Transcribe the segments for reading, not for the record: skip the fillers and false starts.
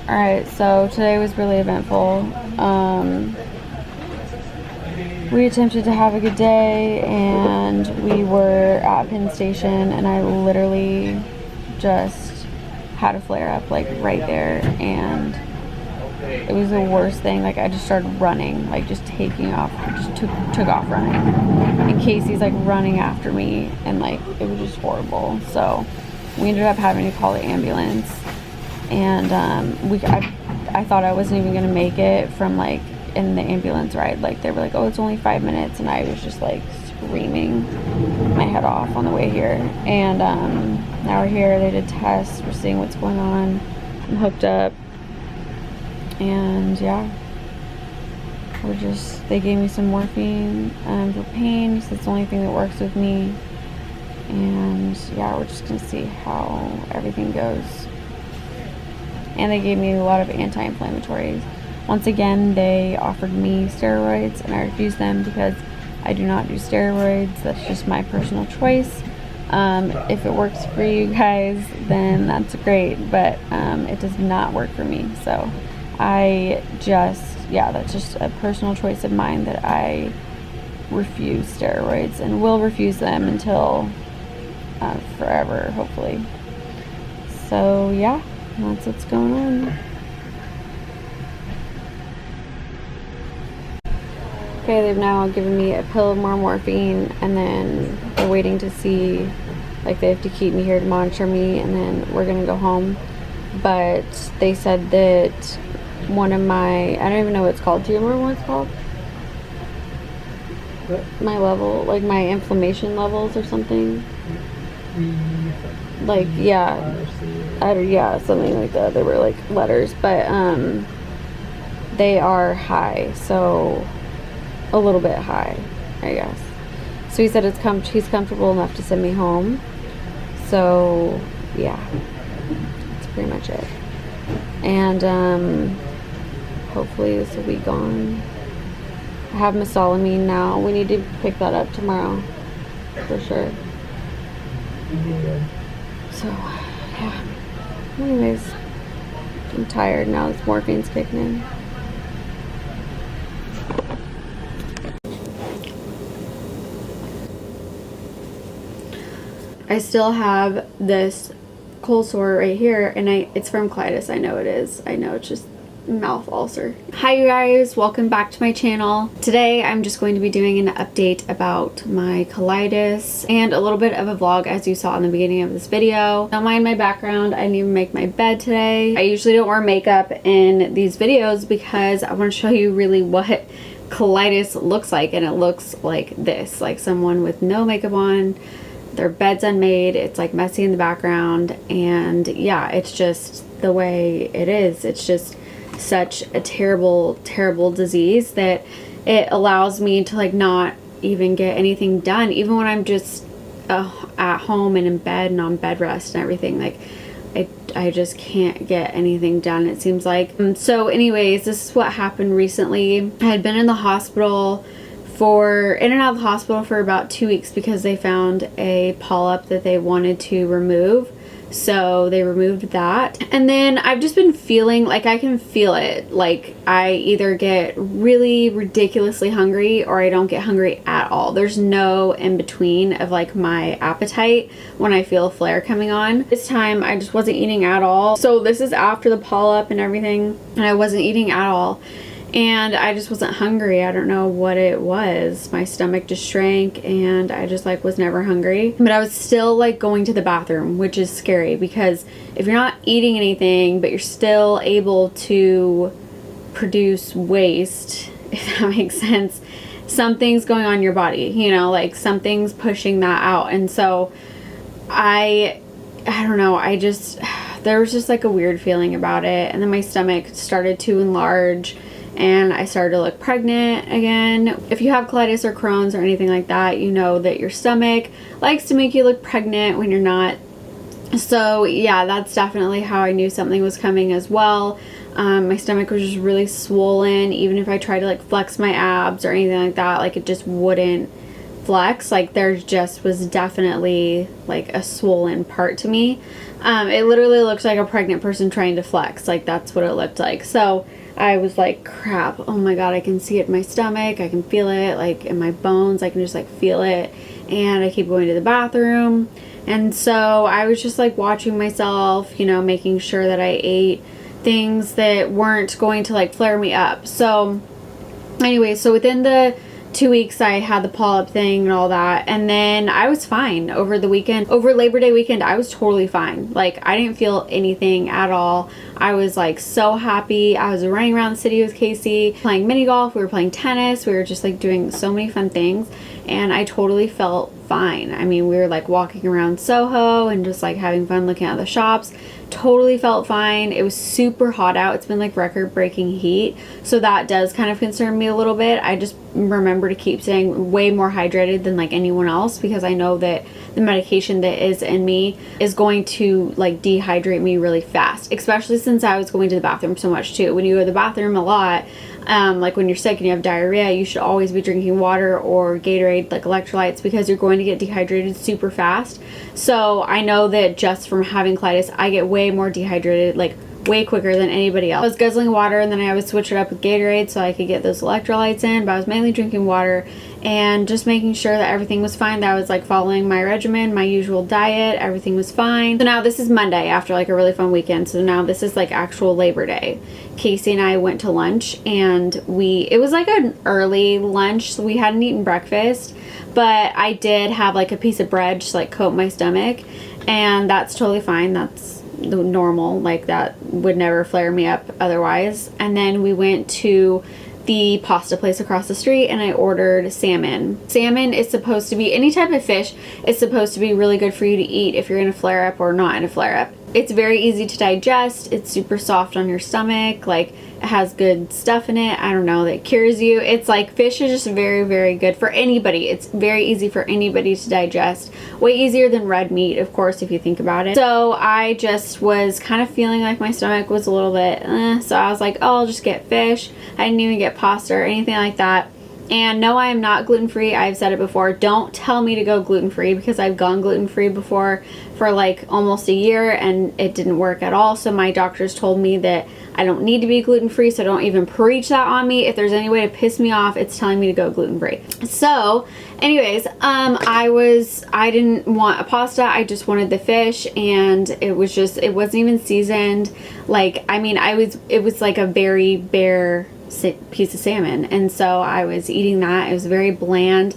Alright, so today was really eventful. We attempted to have a good day, and we were at Penn Station, and I literally just had a flare up, like, right there, and it was the worst thing. Like, I just started running, like, just taking off, just took off running, and Casey's, like, running after me, and, like, it was just horrible. So we ended up having to call the ambulance, and I thought I wasn't even gonna make it from, like, in the ambulance ride. Like, they were like, oh, it's only 5 minutes, and I was just, like, screaming my head off on the way here. And now we're here. They did tests. We're seeing what's going on. I'm hooked up, and yeah, they gave me some morphine for pain, so it's the only thing that works with me. And yeah, we're just gonna see how everything goes. And they gave me a lot of anti-inflammatories. Once again, they offered me steroids, and I refused them because I do not do steroids. That's just my personal choice. If it works for you guys, then that's great, but it does not work for me. So that's just a personal choice of mine, that I refuse steroids and will refuse them until forever, hopefully. So yeah, that's what's going on. Okay, they've now given me a pill of more morphine, and then they're waiting to see, like, they have to keep me here to monitor me, and then we're gonna go home. But they said that one of my, I don't even know what it's called. Do you remember what it's called? What? My level, like my inflammation levels or something. Like, yeah, something like that. They were like letters, but they are high, so a little bit high, I guess. So he said he's comfortable enough to send me home. So yeah, that's pretty much it. And hopefully this will be gone. I have mesalamine now. We need to pick that up tomorrow for sure. So yeah, anyways, I'm tired now. This morphine's kicking in. I still have this cold sore right here, and it's from colitis. I know it is. I know it's just mouth ulcer. Hi you guys, welcome back to my channel. Today I'm just going to be doing an update about my colitis and a little bit of a vlog, as you saw in the beginning of this video. Don't mind my background. I didn't even make my bed today. I usually don't wear makeup in these videos because I want to show you really what colitis looks like, and it looks like this, like someone with no makeup on. Their bed's unmade, it's like messy in the background, and yeah, it's just the way it is. It's just such a terrible disease that it allows me to, like, not even get anything done, even when I'm just at home and in bed and on bed rest and everything. Like, I just can't get anything done, it seems like. So anyways, this is what happened recently. I had been in and out of the hospital for about 2 weeks because they found a polyp that they wanted to remove. So they removed that. And then I've just been feeling like, I can feel it. Like, I either get really ridiculously hungry or I don't get hungry at all. There's no in between of, like, my appetite when I feel a flare coming on. This time I just wasn't eating at all. So this is after the polyp and everything, and I wasn't eating at all. And I just wasn't hungry. I don't know what it was. My stomach just shrank, and I just, like, was never hungry. But I was still, like, going to the bathroom, which is scary because if you're not eating anything but you're still able to produce waste, if that makes sense, something's going on in your body, you know, like something's pushing that out. And so I don't know, there was just like a weird feeling about it. And then my stomach started to enlarge, and I started to look pregnant again. If you have colitis or Crohn's or anything like that, you know that your stomach likes to make you look pregnant when you're not. So yeah, that's definitely how I knew something was coming as well. My stomach was just really swollen. Even if I tried to, like, flex my abs or anything like that, like, it just wouldn't flex. Like there just was definitely like a swollen part to me. It literally looked like a pregnant person trying to flex. Like that's what it looked like. So I was like, crap, oh my god, I can see it in my stomach, I can feel it like in my bones, I can just like feel it. And I keep going to the bathroom. And so I was just like watching myself, you know, making sure that I ate things that weren't going to like flare me up. So anyway, so within the 2 weeks I had the polyp thing and all that, and then I was fine over the weekend. Over Labor Day weekend, I was totally fine. Like I didn't feel anything at all. I was like so happy. I was running around the city with Casey, playing mini golf, we were playing tennis, we were just like doing so many fun things, and I totally felt fine. I mean, we were like walking around Soho and just like having fun looking at the shops. Totally felt fine. It was super hot out. It's been like record-breaking heat, so that does kind of concern me a little bit. I just remember to keep staying way more hydrated than like anyone else, because I know that the medication that is in me is going to like dehydrate me really fast, especially since I was going to the bathroom so much too. When you go to the bathroom a lot, like when you're sick and you have diarrhea, you should always be drinking water or Gatorade, like electrolytes, because you're going to get dehydrated super fast. So I know that just from having colitis, I get way more dehydrated, like way quicker than anybody else. I was guzzling water, and then I would switch it up with Gatorade so I could get those electrolytes in, but I was mainly drinking water and just making sure that everything was fine, that I was like following my regimen, my usual diet, everything was fine. So now this is Monday after like a really fun weekend, so now this is like actual Labor Day. Casey and I went to lunch, and it was like an early lunch, so we hadn't eaten breakfast, but I did have like a piece of bread just like coat my stomach, and that's totally fine. That's the normal, like that would never flare me up otherwise. And then we went to the pasta place across the street, and I ordered salmon. Salmon is supposed to be, any type of fish is supposed to be really good for you to eat if you're in a flare up or not in a flare up. It's very easy to digest. It's super soft on your stomach. Like it has good stuff in it. I don't know, that cures you. It's like fish is just very, very good for anybody. It's very easy for anybody to digest. Way easier than red meat, of course, if you think about it. So I just was kind of feeling like my stomach was a little bit, so I was like, oh, I'll just get fish. I didn't even get pasta or anything like that. And no, I am not gluten-free. I've said it before. Don't tell me to go gluten-free, because I've gone gluten-free before for like almost a year and it didn't work at all. So my doctors told me that I don't need to be gluten-free, so don't even preach that on me. If there's any way to piss me off, it's telling me to go gluten-free. So anyways, I didn't want a pasta. I just wanted the fish, and it wasn't even seasoned. Like, I mean, it was like a very bare piece of salmon, and so I was eating that. It was very bland,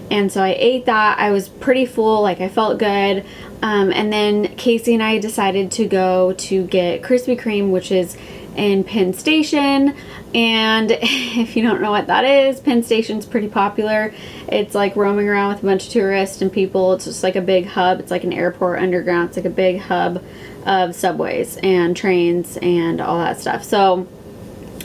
and so I ate that. I was pretty full, like I felt good. And then Casey and I decided to go to get Krispy Kreme, which is in Penn Station. And if you don't know what that is, Penn Station's pretty popular. It's like roaming around with a bunch of tourists and people. It's just like a big hub. It's like an airport underground. It's like a big hub of subways and trains and all that stuff. So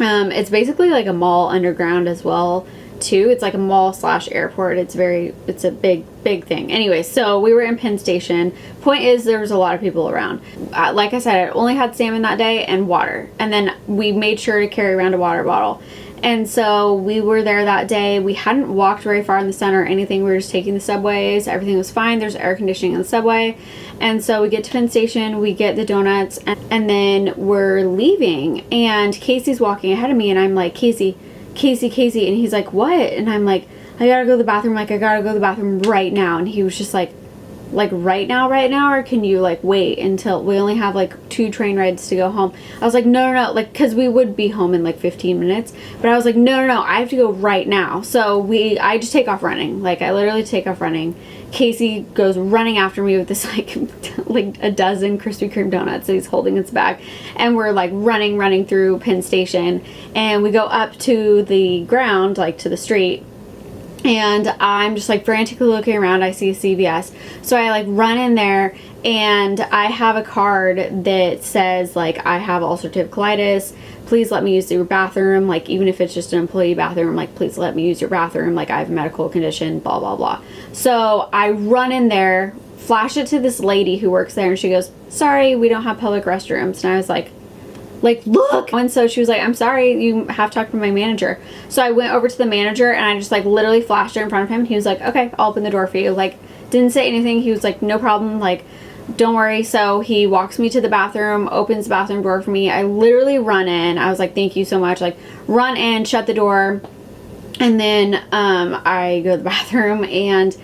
it's basically like a mall underground as well too. It's like a mall / airport. It's a big thing. Anyway, so we were in Penn Station. Point is, there was a lot of people around. Like I said, I only had salmon that day and water, and then we made sure to carry around a water bottle. And so we were there that day. We hadn't walked very far in the center or anything. We were just taking the subways. Everything was fine. There's air conditioning in the subway. And so we get to Penn Station, we get the donuts, and then we're leaving. And Casey's walking ahead of me, and I'm like, Casey. And he's like, what? And I'm like, I gotta go to the bathroom. Like, I gotta go to the bathroom right now. And he was just like right now, or can you like wait until we only have like 2 train rides to go home? I was like, no, like, because we would be home in like 15 minutes, but I was like, no, I have to go right now. So I just take off running. Like, I literally take off running. Casey goes running after me with this like a dozen Krispy Kreme donuts that he's holding in his bag, and we're like running through Penn Station, and we go up to the ground, like to the street. And I'm just like frantically looking around. I see a CVS. So I like run in there, and I have a card that says like, I have ulcerative colitis. Please let me use your bathroom. Like, even if it's just an employee bathroom, like, please let me use your bathroom. Like, I have a medical condition, blah, blah, blah. So I run in there, flash it to this lady who works there, and she goes, sorry, we don't have public restrooms. And I was like, like, look. And so she was like, I'm sorry, you have to talk to my manager. So I went over to the manager and I just like literally flashed her in front of him. He was like, okay, I'll open the door for you. Like, didn't say anything. He was like, no problem, like, don't worry. So he walks me to the bathroom, opens the bathroom door for me. I literally run in. I was like, thank you so much. Like, run in, shut the door. And then I go to the bathroom and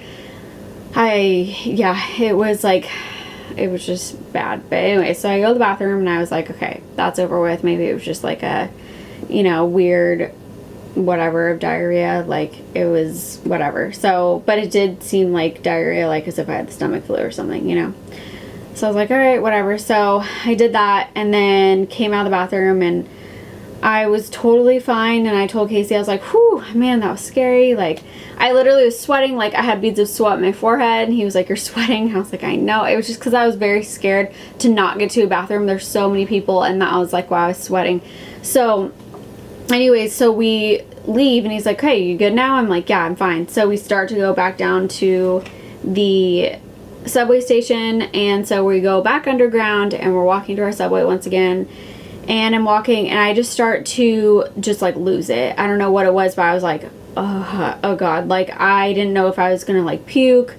it was like, it was just bad. But anyway, so I go to the bathroom and I was like, okay, that's over with. Maybe it was just like a, you know, weird whatever of diarrhea. Like, it was whatever. So, but it did seem like diarrhea, like as if I had the stomach flu or something, you know. So I was like, all right, whatever. So I did that and then came out of the bathroom and I was totally fine. And I told Casey, I was like, whew, man, that was scary. Like, I literally was sweating. Like, I had beads of sweat on my forehead. And he was like, you're sweating. I was like, I know. It was just because I was very scared to not get to a bathroom. There's so many people. And I was like, wow, I was sweating. So anyways, so we leave and he's like, hey, you good now? I'm like, yeah, I'm fine. So we start to go back down to the subway station, and so we go back underground and we're walking to our subway once again, and I'm walking and I just start to just like lose it. I don't know what it was, but I was like, oh god, like I didn't know if I was gonna like puke,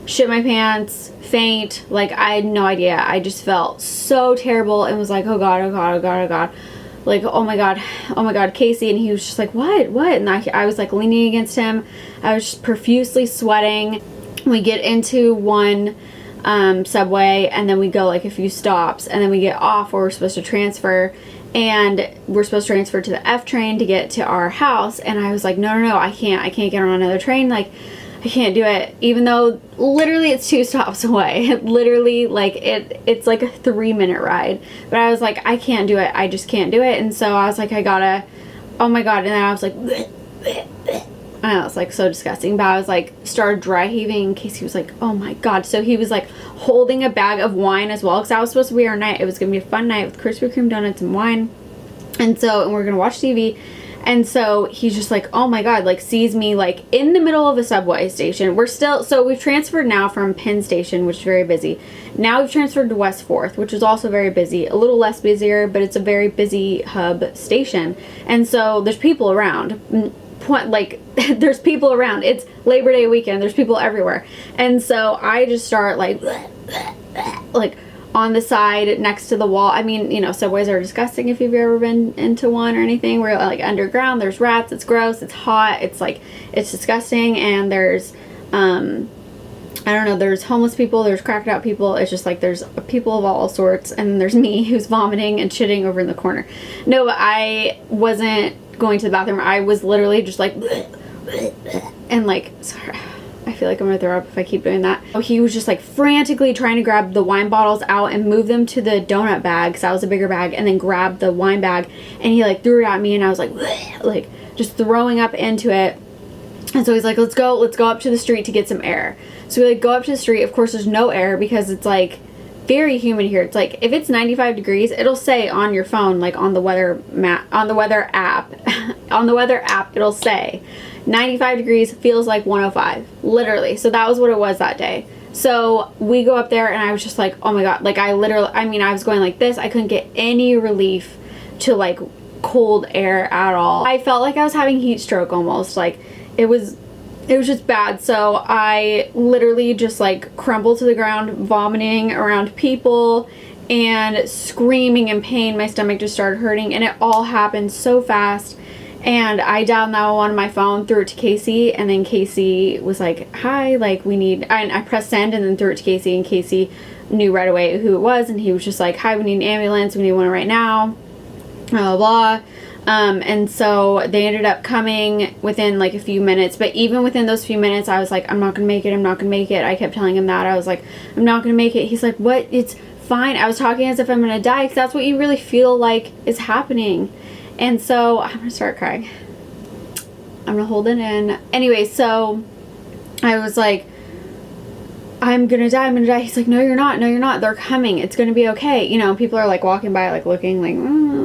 shit my pants, faint. Like, I had no idea. I just felt so terrible and was like, oh god, oh god, oh god, oh god, like, oh my god, Casey. And he was just like, what? And I was like leaning against him. I was just profusely sweating. We get into one subway and then we go like a few stops and then we get off where we're supposed to transfer, and we're supposed to transfer to the F train to get to our house. And I was like, no, I can't get on another train. Like, I can't do it, even though literally it's 2 stops away. Literally, like, it's like a 3-minute ride. But I was like, I can't do it. I just can't do it. And so I was like, I gotta, oh my god. And then I was like, bleh, bleh, bleh. I know, it's like so disgusting, but I was like, started dry heaving in case he was like, oh my god. So he was like holding a bag of wine as well, because that was supposed to be our night. It was gonna be a fun night with Krispy Kreme donuts and wine. And we're gonna watch TV. And so he's just like, oh my god, like sees me like in the middle of a subway station. So we've transferred now from Penn Station, which is very busy. Now we've transferred to West 4th, which is also very busy. A little less busier, but it's a very busy hub station. And so there's people around. Like, there's people around. It's Labor Day weekend. There's people everywhere. And so I just start like on the side next to the wall. I mean, you know, subways are disgusting if you've ever been into one or anything. We're like underground. There's rats. It's gross. It's hot. It's like, it's disgusting. And there's, I don't know, there's homeless people. There's cracked out people. It's just like, there's people of all sorts. And then there's me who's vomiting and shitting over in the corner. No, but I wasn't going to the bathroom. I was literally just like, and like, sorry, I feel like I'm gonna throw up if I keep doing that. He was just like frantically trying to grab the wine bottles out and move them to the donut bag, because that was a bigger bag, and then grab the wine bag, and he like threw it at me, and I was like just throwing up into it. And so he's like, let's go up to the street to get some air. So we like go up to the street. Of course there's no air because it's like very humid here. It's like, if it's 95 degrees, it'll say on your phone, like on the weather app, on the weather app, it'll say 95 degrees, feels like 105, literally. So that was what it was that day. So we go up there and I was just like, oh my god, like I was going like this. I couldn't get any relief to like cold air at all. I felt like I was having heat stroke almost. Like, it was just bad. So I literally just like crumbled to the ground, vomiting around people and screaming in pain. My stomach just started hurting, and it all happened so fast. And I dialed 911 on my phone, threw it to Casey, and then Casey was like, hi, like we need, and I pressed send and then threw it to Casey, and Casey knew right away who it was, and he was just like, hi, we need an ambulance, we need one right now, blah, blah, blah. And so they ended up coming within like a few minutes, but even within those few minutes, I was like, I'm not gonna make it. I kept telling him that. I was like, I'm not gonna make it. He's like, what? It's fine. I was talking as if I'm gonna die, because that's what you really feel like is happening. And so I'm gonna start crying. I'm gonna hold it in. Anyway, so I was like, I'm gonna die. He's like, no, you're not. They're coming. It's gonna be okay. You know, people are like walking by, like looking like,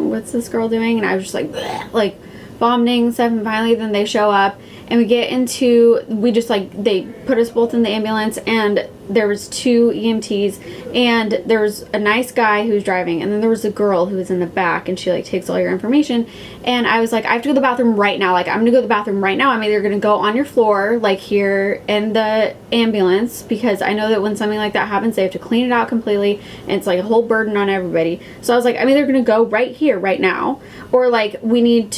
what's this girl doing? And I was just like, bleh, like vomiting and stuff. And finally then they show up, and we just like, they put us both in the ambulance, and there was 2 EMTs, and there was a nice guy who was driving, and then there was a girl who was in the back, and she like takes all your information. And I was like, I have to go to the bathroom right now. Like, I'm gonna go to the bathroom right now. I'm either gonna go on your floor, like here in the ambulance, because I know that when something like that happens, they have to clean it out completely, and it's like a whole burden on everybody. So I was like, I'm either gonna go right here right now, or like I need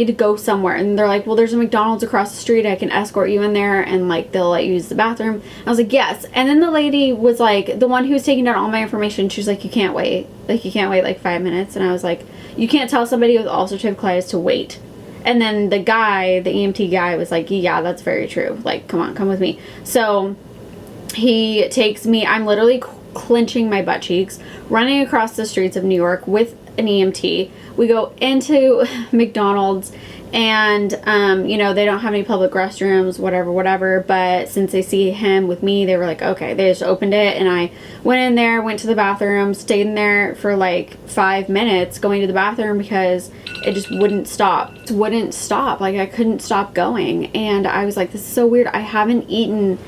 to go somewhere. And they're like, well, there's a McDonald's across the street, I can escort you in there, and like they'll let you use the bathroom. I was like, yes. And then the lady was like, the one who was taking down all my information, she was like, you can't wait like 5 minutes. And I was like, you can't tell somebody with ulcerative colitis to wait. And then the EMT guy was like, yeah, that's very true, like, come on, come with me. So he takes me, I'm literally clenching my butt cheeks, running across the streets of New York with an EMT. We go into McDonald's, and you know, they don't have any public restrooms, whatever, but since they see him with me, they were like, okay. They just opened it, and I went in there, went to the bathroom, stayed in there for like 5 minutes going to the bathroom, because it just wouldn't stop. Like, I couldn't stop going. And I was like, this is so weird. I haven't eaten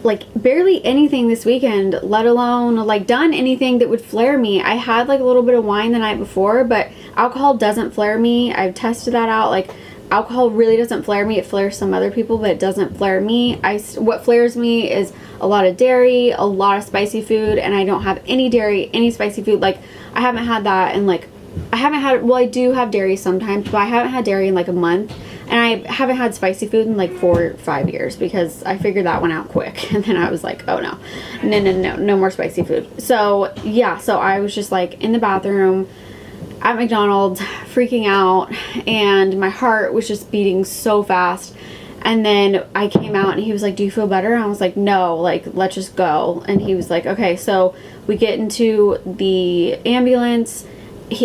like barely anything this weekend, let alone like done anything that would flare me. I had like a little bit of wine the night before, but alcohol doesn't flare me. I've tested that out. Like, alcohol really doesn't flare me. It flares some other people, but it doesn't flare me. What flares me is a lot of dairy, a lot of spicy food, and I don't have any dairy, any spicy food. Like, I haven't had that, and like I do have dairy sometimes, but I haven't had dairy in like a month. And I haven't had spicy food in like 4 or 5 years, because I figured that one out quick. And then I was like, oh no more spicy food. So yeah, so I was just like in the bathroom at McDonald's freaking out, and my heart was just beating so fast. And then I came out, and he was like, do you feel better? And I was like, no, like, let's just go. And he was like, okay. So we get into the ambulance.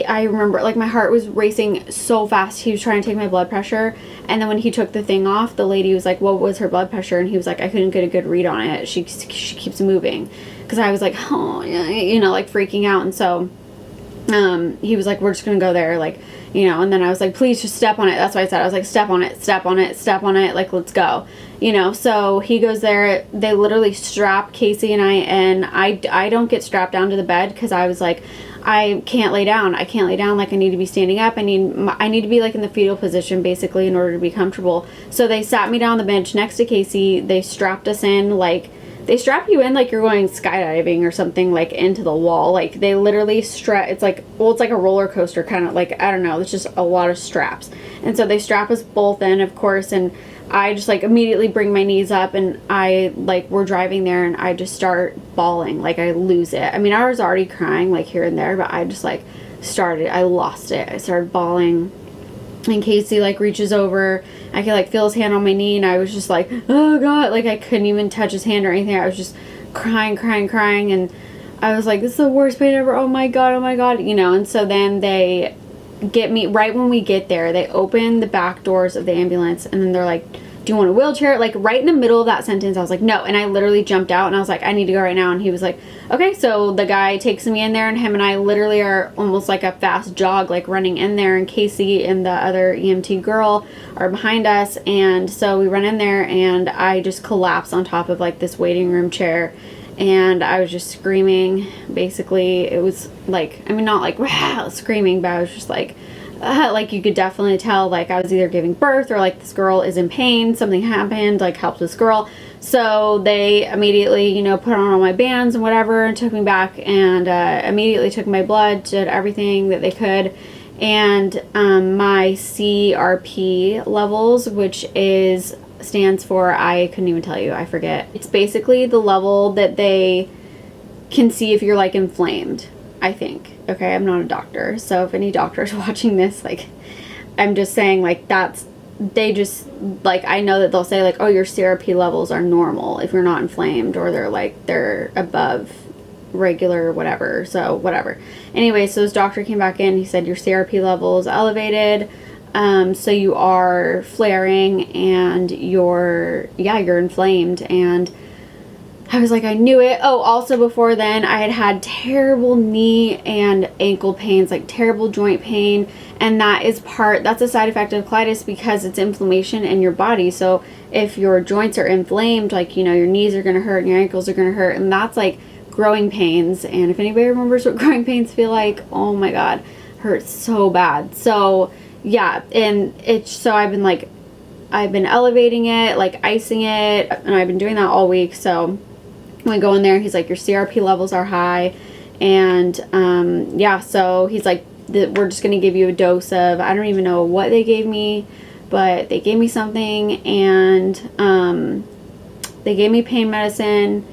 I remember, like, my heart was racing so fast. He was trying to take my blood pressure, and then when he took the thing off, the lady was like, what was her blood pressure? And he was like, I couldn't get a good read on it. She keeps moving. Because I was like, oh, you know, like freaking out. And so he was like, we're just gonna go there, like, you know. And then I was like, please just step on it. That's what I said. I was like, step on it, like, let's go, you know. So he goes there. They literally strap Casey and I in. I don't get strapped down to the bed, because I was like, I can't lay down. Like, I need to be standing up. I need to be like in the fetal position, basically, in order to be comfortable. So they sat me down on the bench next to Casey. They strapped us in, like, they strap you in like you're going skydiving or something, like into the wall. Like, they literally strap, it's like a roller coaster, kind of, like, I don't know, it's just a lot of straps. And so they strap us both in, of course, and I just like immediately bring my knees up, and we're driving there, and I just start bawling. Like, I lose it. I mean, I was already crying like here and there, but I just like I lost it. I started bawling, and Casey like reaches over. I could like feel his hand on my knee, and I was just like, oh God, like I couldn't even touch his hand or anything. I was just crying, and I was like, this is the worst pain ever. Oh my God, you know. And so then they get me, right when we get there, they open the back doors of the ambulance, and then they're like, do you want a wheelchair? Like, right in the middle of that sentence, I was like, no. And I literally jumped out, and I was like, I need to go right now. And he was like, okay. So the guy takes me in there, and him and I literally are almost like a fast jog, like running in there, and Casey and the other EMT girl are behind us. And so we run in there, and I just collapse on top of like this waiting room chair, and I was just screaming. Basically, it was like, I mean, not like wow, screaming, but I was just like you could definitely tell, like, I was either giving birth, or like this girl is in pain, something happened, like, help this girl. So they immediately, you know, put on all my bands and whatever, and took me back, and immediately took my blood, did everything that they could. And my CRP levels, which stands for, I couldn't even tell you, I forget. It's basically the level that they can see if you're like inflamed, I think. Okay, I'm not a doctor, so if any doctors watching this, like, I'm just saying, like, they just, like, I know that they'll say, like, oh, your CRP levels are normal if you're not inflamed, or they're above regular, whatever, so whatever. Anyway, so this doctor came back in, he said, your CRP level is elevated, so you are flaring, and you're inflamed. And I was like, I knew it. Oh, also before then, I had had terrible knee and ankle pains, like terrible joint pain. And that's a side effect of colitis because it's inflammation in your body. So if your joints are inflamed, like, you know, your knees are going to hurt and your ankles are going to hurt. And that's like growing pains. And if anybody remembers what growing pains feel like, oh my God, hurts so bad. So yeah, and I've been elevating it, like icing it, and I've been doing that all week. So when I go in there, he's like, your CRP levels are high. And yeah, so he's like, we're just going to give you a dose of, I don't even know what they gave me, but they gave me something, and they gave me pain medicine,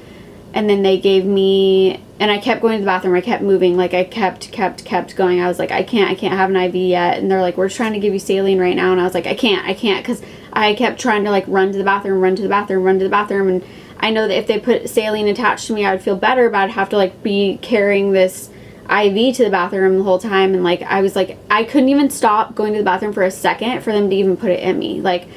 and then they gave me, and I kept going to the bathroom. I kept moving, like I kept going. I was like, I can't have an IV yet. And they're like, we're just trying to give you saline right now. And I was like, I can't, because I kept trying to like run to the bathroom. And I know that if they put saline attached to me, I would feel better, but I'd have to like be carrying this IV to the bathroom the whole time. And like, I was like, I couldn't even stop going to the bathroom for a second for them to even put it in me. Like,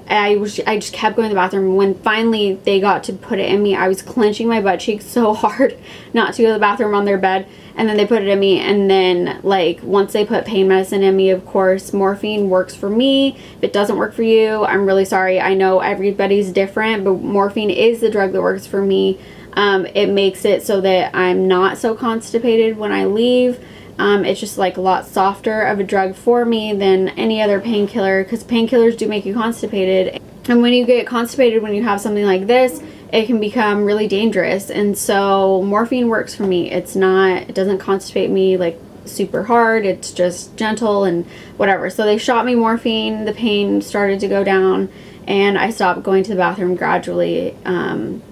I just kept going to the bathroom. When finally they got to put it in me, I was clenching my butt cheeks so hard not to go to the bathroom on their bed. And then they put it in me. And then like once they put pain medicine in me, of course, morphine works for me. If it doesn't work for you, I'm really sorry. I know everybody's different, but morphine is the drug that works for me. It makes it so that I'm not so constipated when I leave. It's just like a lot softer of a drug for me than any other painkiller, because painkillers do make you constipated. And when you get constipated, when you have something like this, it can become really dangerous. And so morphine works for me. It doesn't constipate me like super hard. It's just gentle and whatever. So they shot me morphine. The pain started to go down, and I stopped going to the bathroom gradually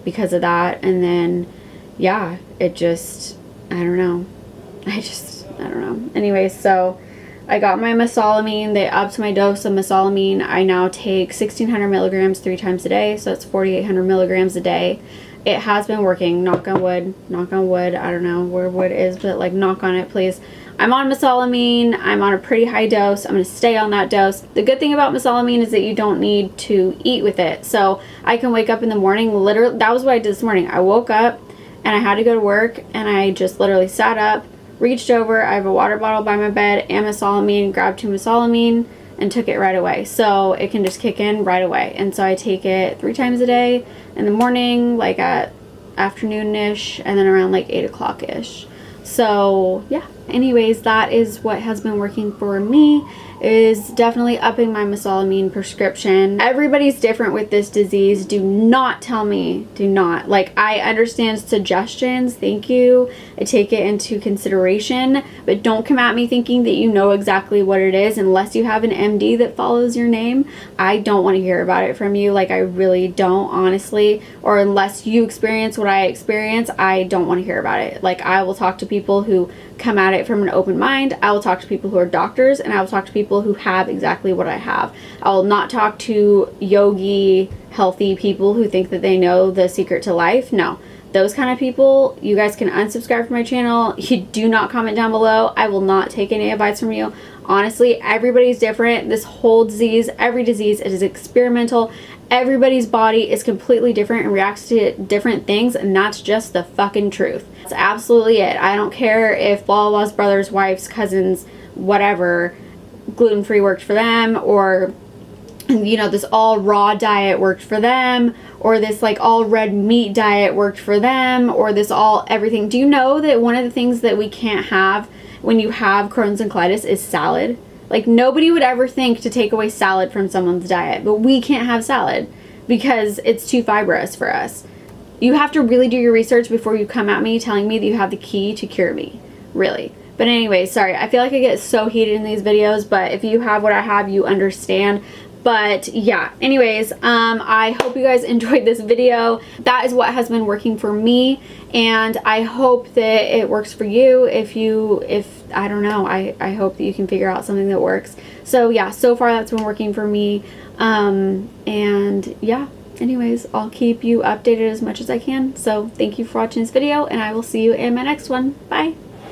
because of that. And then, yeah, it just, I don't know. Anyways, so I got my mesalamine. They upped my dose of mesalamine. I now take 1,600 milligrams 3 times a day. So that's 4,800 milligrams a day. It has been working. Knock on wood. Knock on wood. I don't know where wood is, but like knock on it, please. I'm on mesalamine. I'm on a pretty high dose. I'm going to stay on that dose. The good thing about mesalamine is that you don't need to eat with it. So I can wake up in the morning. Literally, that was what I did this morning. I woke up and I had to go to work, and I just literally sat up, reached over, I have a water bottle by my bed and mesalamine, grabbed 2 mesalamine and took it right away. So it can just kick in right away. And so I take it 3 times a day, in the morning, like at afternoon-ish, and then around like 8 o'clock-ish. So yeah, anyways, that is what has been working for me, is definitely upping my mesalamine prescription. Everybody's different with this disease. Do not tell me, do not. Like, I understand suggestions, thank you. I take it into consideration, but don't come at me thinking that you know exactly what it is unless you have an MD that follows your name. I don't want to hear about it from you. Like, I really don't, honestly. Or unless you experience what I experience, I don't want to hear about it. Like, I will talk to people who come at it from an open mind. I will talk to people who are doctors, and I will talk to people who have exactly what I have. I will not talk to yogi, healthy people who think that they know the secret to life. No. Those kind of people, you guys can unsubscribe from my channel. You do not comment down below. I will not take any advice from you. Honestly, everybody's different. This whole disease, every disease, it is experimental. Everybody's body is completely different and reacts to different things, and that's just the fucking truth. That's absolutely it. I don't care if blah blah's brothers, wives, cousins, whatever, gluten-free worked for them, or you know, this all raw diet worked for them, or this like all red meat diet worked for them, or this all everything. Do you know that one of the things that we can't have when you have Crohn's and colitis is salad? Like, nobody would ever think to take away salad from someone's diet, but we can't have salad because it's too fibrous for us. You have to really do your research before you come at me telling me that you have the key to cure me. Really. But anyway, sorry, I feel like I get so heated in these videos, but if you have what I have, you understand. But yeah, anyways, I hope you guys enjoyed this video. That is what has been working for me, and I hope that it works for you. If I don't know, I hope that you can figure out something that works. So yeah, so far that's been working for me. And yeah, anyways, I'll keep you updated as much as I can. So thank you for watching this video, and I will see you in my next one. Bye.